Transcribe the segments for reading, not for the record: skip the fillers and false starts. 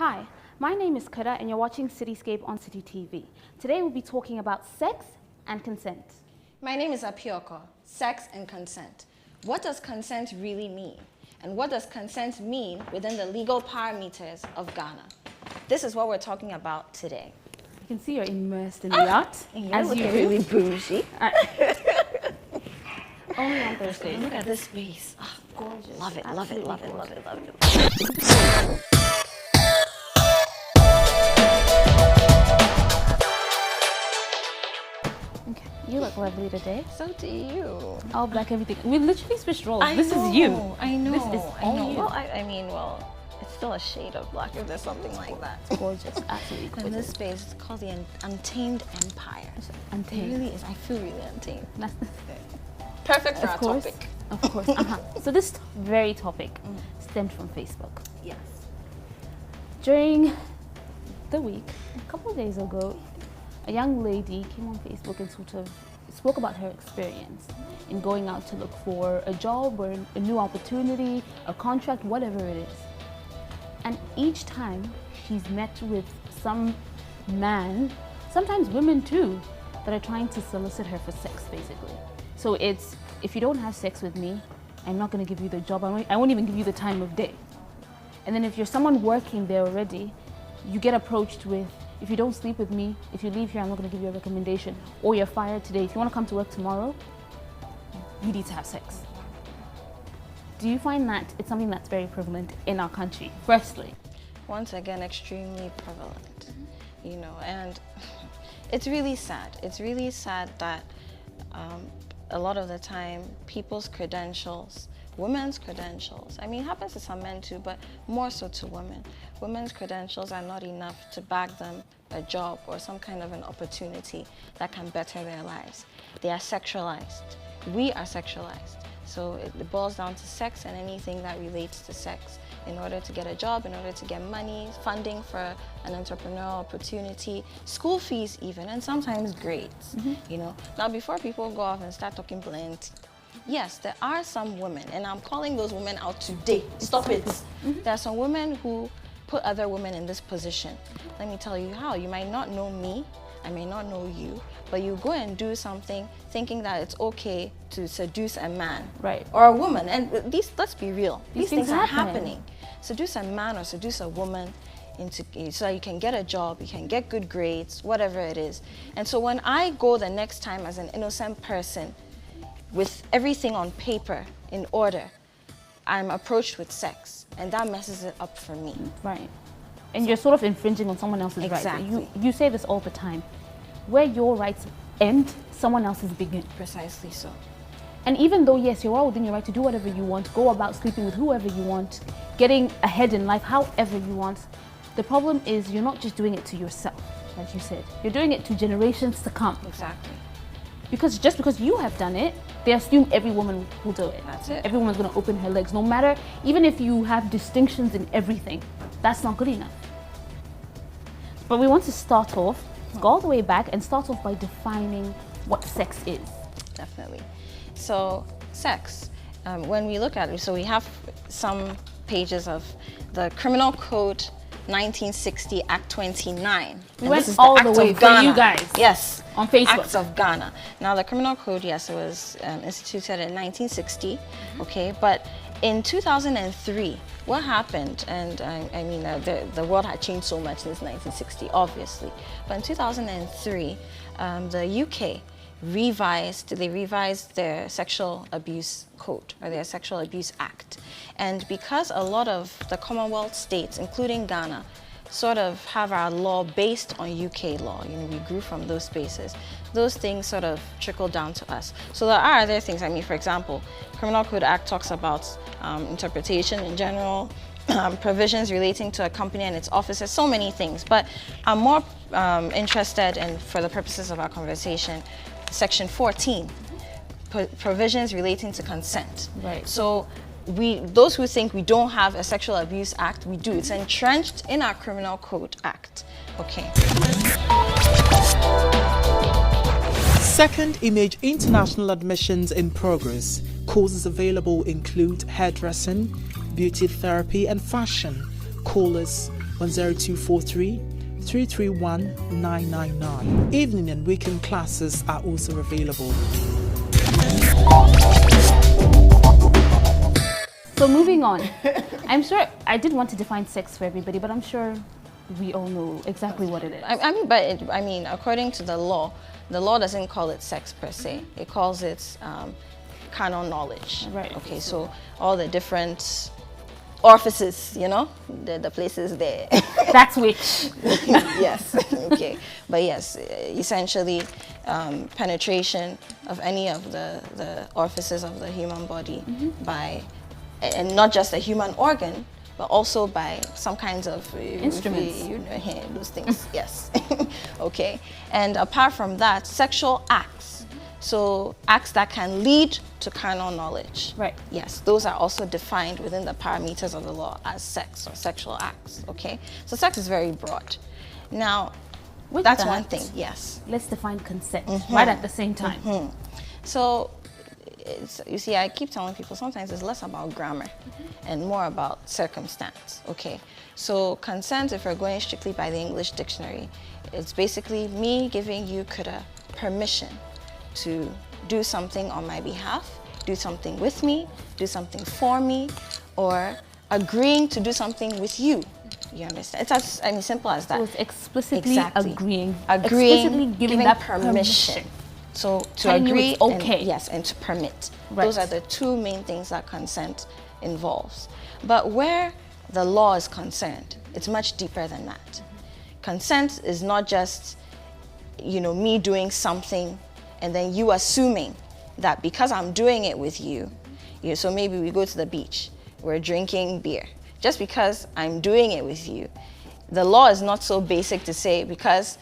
Hi, my name is Kuda and you're watching Citi Scape on Citi TV. Today we'll be talking about sex and consent. My name is Apiorkor. Sex and consent. What does consent really mean? And what does consent mean within the legal parameters of Ghana? This is what we're talking about today. You can see you're immersed in the art, as you do. Really bougie. Only on Thursdays. Look at this space. Oh, gorgeous. Love it, love it, love it, love it, love it. Okay, you look lovely today. So do you. All black, everything. We literally switched roles. I This know, is you. I know. This is I all know. you. Well, it's still a shade of black if there's something like that. It's gorgeous, absolutely gorgeous. In this space, it's called the Untamed Empire. Untamed. It really is. I feel really untamed. That's Perfect for of our course, topic. Of course. So this very topic stemmed from Facebook. Yes. During the week, a couple of days ago, a young lady came on Facebook and sort of spoke about her experience in going out to look for a job or a new opportunity, a contract, whatever it is. And each time she's met with some man, sometimes women too, that are trying to solicit her for sex, basically. So it's, if you don't have sex with me, I'm not going to give you the job. I won't even give you the time of day. And then if you're someone working there already, you get approached with, if you don't sleep with me, if you leave here, I'm not going to give you a recommendation. Or you're fired today. If you want to come to work tomorrow, you need to have sex. Do you find that it's something that's very prevalent in our country, firstly? Once again, extremely prevalent, you know, and it's really sad. It's really sad that a lot of the time, people's credentials, women's credentials, I mean, it happens to some men too, but more so to women. Women's credentials are not enough to bag them a job or some kind of an opportunity that can better their lives. They are sexualized. We are sexualized. So it boils down to sex and anything that relates to sex. In order to get a job, in order to get money, funding for an entrepreneurial opportunity, school fees even, and sometimes grades, you know. Now, before people go off and start talking plenty, yes, there are some women, and I'm calling those women out today. Stop it. There are some women who put other women in this position. Let me tell you how. You might not know me, I may not know you, but you go and do something thinking that it's okay to seduce a man, right, or a woman. And these, let's be real, these things are happening. Seduce a man or seduce a woman so that you can get a job, you can get good grades, whatever it is. And so when I go the next time as an innocent person with everything on paper in order, I'm approached with sex, and that messes it up for me. Right. And you're sort of infringing on someone else's rights. You say this all the time. Where your rights end, someone else's begin. Precisely so. And even though, yes, you're all within your right to do whatever you want, go about sleeping with whoever you want, getting ahead in life however you want, the problem is you're not just doing it to yourself, like you said. You're doing it to generations to come. Exactly. Because just because you have done it, they assume every woman will do it. That's it. Every woman's going to open her legs, no matter, even if you have distinctions in everything, that's not good enough. But we want to start off, go all the way back and start off by defining what sex is. Definitely. So sex, when we look at it, so we have some pages of the Criminal Code 1960 Act 29. We went all the way for you guys. Yes. On Facebook. Acts of Ghana. Now the Criminal Code, yes, it was instituted in 1960, okay, but in 2003, what happened, and I mean, the world had changed so much since 1960, obviously, but in 2003, the UK revised their sexual abuse code, or their sexual abuse act. And because a lot of the Commonwealth states, including Ghana, sort of have our law based on UK law, you know, we grew from those spaces, those things sort of trickle down to us. So there are other things, I mean, for example, Criminal Code Act talks about interpretation in general, provisions relating to a company and its officers, so many things. But I'm more interested in, for the purposes of our conversation, Section 14, provisions relating to consent. Right. So those who think we don't have a Sexual Abuse Act, we do. It's entrenched in our Criminal Code Act. Okay. Second Image International admissions in progress. Courses available include hairdressing, beauty therapy and fashion. Call us on 0243 331 999. Evening and weekend classes are also available. So moving on, I'm sure I did want to define sex for everybody, but I'm sure we all know exactly what it is. I mean, according to the law doesn't call it sex per se. It calls it canon knowledge. Right. Okay, so all the different orifices, you know, the places there. That's which. Yes. Okay. But yes, essentially, penetration of any of the orifices of the human body by, and not just a human organ, but also by some kinds of instruments. Those things. Yes. Okay. And apart from that, sexual acts. So acts that can lead to carnal knowledge. Right. Yes, those are also defined within the parameters of the law as sex or sexual acts. Okay. So sex is very broad. Now, that's one thing. Yes. Let's define consent right at the same time. So, you see, I keep telling people sometimes it's less about grammar and more about circumstance. Okay. So consent, if we're going strictly by the English dictionary, it's basically me giving you, Kuda, permission to do something on my behalf, do something with me, do something for me, or agreeing to do something with you. You understand? It's as simple as that. So it's explicitly agreeing, explicitly giving that permission. So to Telling agree, you it's okay. and to permit. Right. Those are the two main things that consent involves. But where the law is concerned, it's much deeper than that. Consent is not just, me doing something and then you assuming that because I'm doing it with you, so maybe we go to the beach, we're drinking beer. Just because I'm doing it with you, the law is not so basic to say because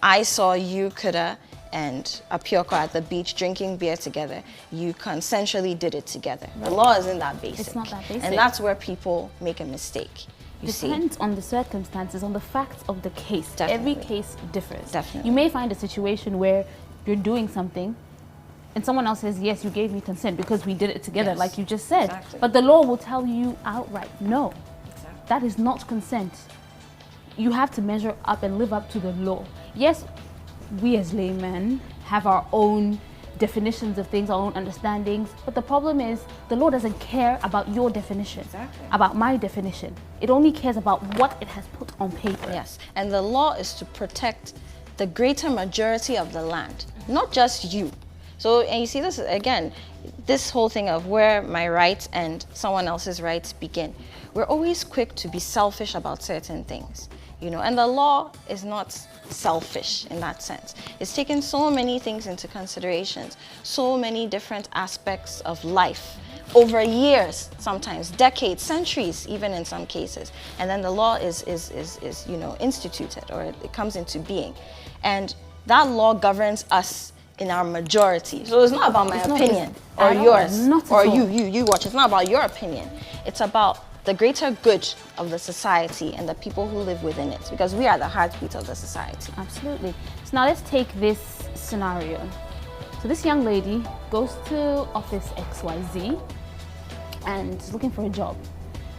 I saw you, Kuda, and Apiorkor at the beach drinking beer together, you consensually did it together. Right. The law isn't that basic. It's not that basic. And that's where people make a mistake. Depends on the circumstances, on the facts of the case. Definitely. Every case differs. Definitely. You may find a situation where you're doing something and someone else says, yes, you gave me consent because we did it together, like you just said. Exactly. But the law will tell you outright, no, exactly. That is not consent. You have to measure up and live up to the law. Yes, we as laymen have our own definitions of things, our own understandings, but the problem is the law doesn't care about your definition, about my definition. It only cares about what it has put on paper. Yes, and the law is to protect the greater majority of the land, not just you. So, and you see this again, this whole thing of where my rights and someone else's rights begin. We're always quick to be selfish about certain things, and the law is not selfish in that sense. It's taken so many things into consideration, so many different aspects of life over years, sometimes decades, centuries, even in some cases. And then the law is instituted, or it comes into being. And that law governs us in our majority. So it's not about my opinion or yours or you watch. It's not about your opinion. It's about the greater good of the society and the people who live within it, because we are the heartbeat of the society. Absolutely. So now let's take this scenario. So this young lady goes to office XYZ and is looking for a job.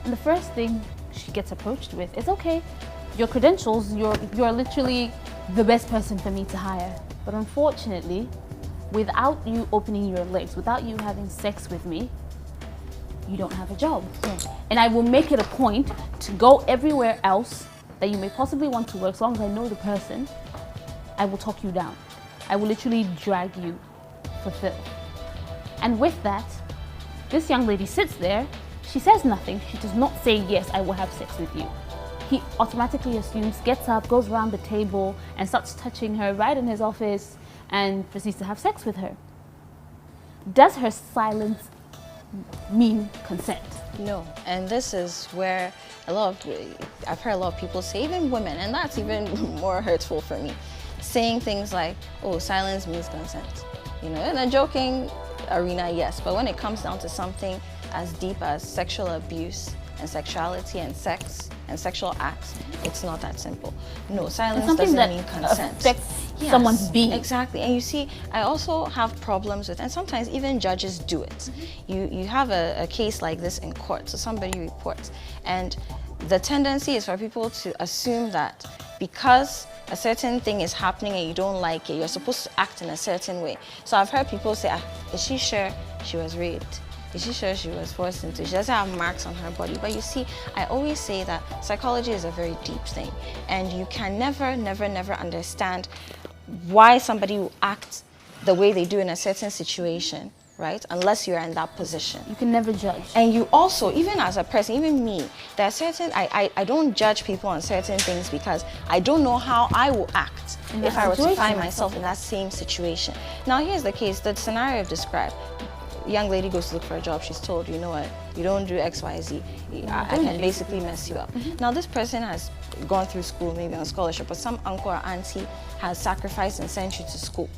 And the first thing she gets approached with is, okay, your credentials, you're literally the best person for me to hire. But unfortunately, without you opening your legs, without you having sex with me, you don't have a job. And I will make it a point to go everywhere else that you may possibly want to work. As long as I know the person, I will talk you down. I will literally drag you for filth. And with that, this young lady sits there. She says nothing. She does not say, yes, I will have sex with you. He automatically assumes, gets up, goes around the table and starts touching her right in his office and proceeds to have sex with her. Does her silence mean consent? No, and this is where I've heard a lot of people say, even women, and that's even more hurtful for me, saying things like, oh, silence means consent. In a joking arena, yes, but when it comes down to something as deep as sexual abuse and sexuality and sex and sexual acts, it's not that simple. No, silence doesn't mean consent. Affects someone's being. Exactly. And you see, I also have problems with, and sometimes even judges do it. You have a case like this in court, so somebody reports, and the tendency is for people to assume that because a certain thing is happening and you don't like it, you're supposed to act in a certain way. So I've heard people say, is she sure she was raped? Is she sure she was forced into? She doesn't have marks on her body. But you see, I always say that psychology is a very deep thing, and you can never understand why somebody will act the way they do in a certain situation, right? Unless you're in that position. You can never judge. And you also, even as a person, even me, there are certain, I don't judge people on certain things because I don't know how I will act if I were to find myself in that same situation. Now here's the case, the scenario I've described. Young lady goes to look for a job, she's told, you know what, you don't do X, Y, Z, I can basically mess you up. Now this person has gone through school, maybe on scholarship, but some uncle or auntie has sacrificed and sent you to school.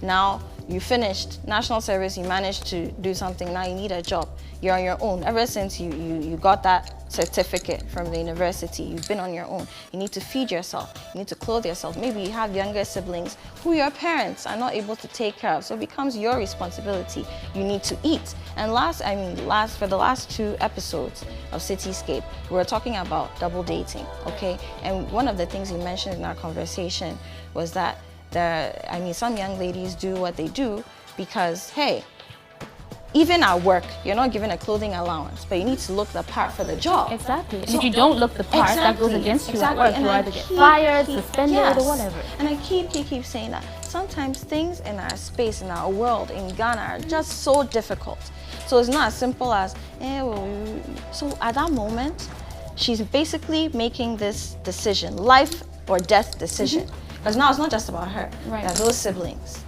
Now you finished national service, you managed to do something, now you need a job. You're on your own. Ever since you got that certificate from the university, you've been on your own. You need to feed yourself, you need to clothe yourself. Maybe you have younger siblings who your parents are not able to take care of, so it becomes your responsibility. You need to eat. And for the last 2 episodes of Citi Scape, we were talking about double dating, okay? And one of the things you mentioned in our conversation was that some young ladies do what they do because, hey, even at work, you're not given a clothing allowance, but you need to look the part for the job. Exactly. And if you don't look the part, that goes against you at work. You either get fired, suspended, or whatever. And I keep saying that sometimes things in our space, in our world, in Ghana, are just so difficult. So it's not as simple as, so at that moment, she's basically making this decision, life or death decision. Because now it's not just about her. Right. There are those siblings.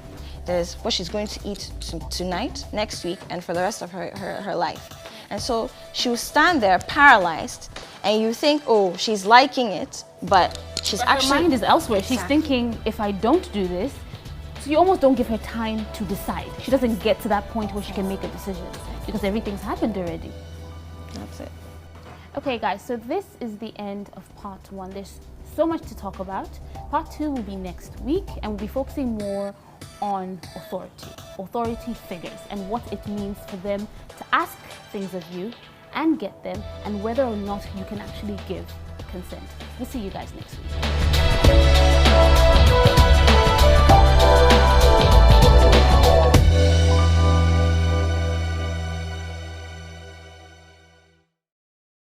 There's what she's going to eat tonight, next week, and for the rest of her life. And so she will stand there paralyzed, and you think, oh, she's liking it, but she's actually... Her mind is elsewhere. She's thinking, if I don't do this, so you almost don't give her time to decide. She doesn't get to that point where she can make a decision because everything's happened already. That's it. Okay, guys, so this is the end of part 1. There's so much to talk about. Part 2 will be next week, and we'll be focusing more on authority figures, and what it means for them to ask things of you and get them, and whether or not you can actually give consent. We'll see you guys next week.